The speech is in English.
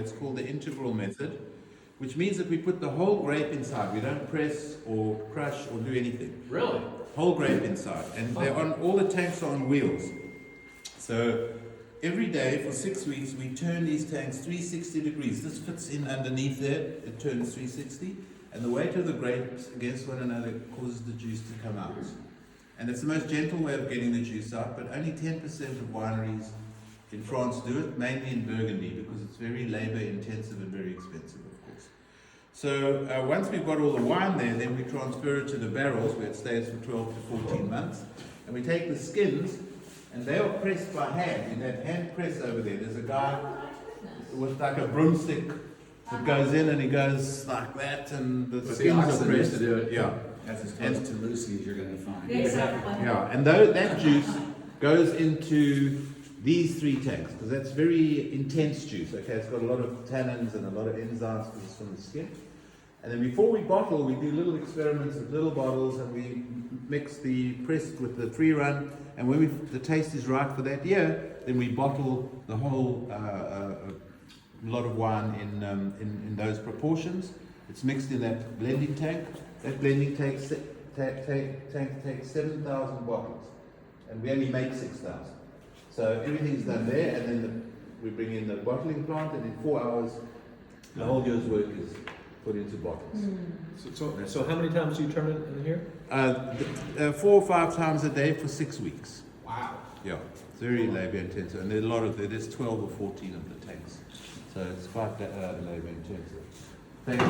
It's called the integral method, which means that we put the whole grape inside. We don't press or crush or do anything. Really? Whole grape inside. And they're on, all the tanks are on wheels. So every day for 6 weeks we turn these tanks 360 degrees. This fits in underneath there, it turns 360. And the weight of the grapes against one another causes the juice to come out. And it's the most gentle way of getting the juice out, but only 10% of wineries in France do it, mainly in Burgundy, because it's very labor intensive and very expensive, of course. So once we've got all the wine there, then we transfer it to the barrels where it stays for 12 to 14 months. And we take the skins, and they are pressed by hand, in that hand press over there. There's a guy with like a broomstick that goes in and he goes like that, and the skins are pressed. To do it, yeah. That's as close to Lucy as you're going to find. Exactly. Yeah, and that juice goes into these 3 tanks, because that's very intense juice, okay? It's got a lot of tannins and a lot of enzymes because it's from the skin. And then before we bottle, we do little experiments with little bottles, and we mix the pressed with the free run, and when the taste is right for that year, then we bottle the whole lot of wine in those proportions. It's mixed in that blending tank. That blending tank takes 7,000 bottles, and we only make 6,000. So everything's done there, and then we bring in the bottling plant, and in 4 hours, the whole year's work is put into bottles. So how many times do you turn it in here? 4 or 5 times a day for 6 weeks. Wow. Yeah, it's very labor intensive, and there's a lot of there's 12 or 14 of the tanks, so it's quite labor intensive. Thank you.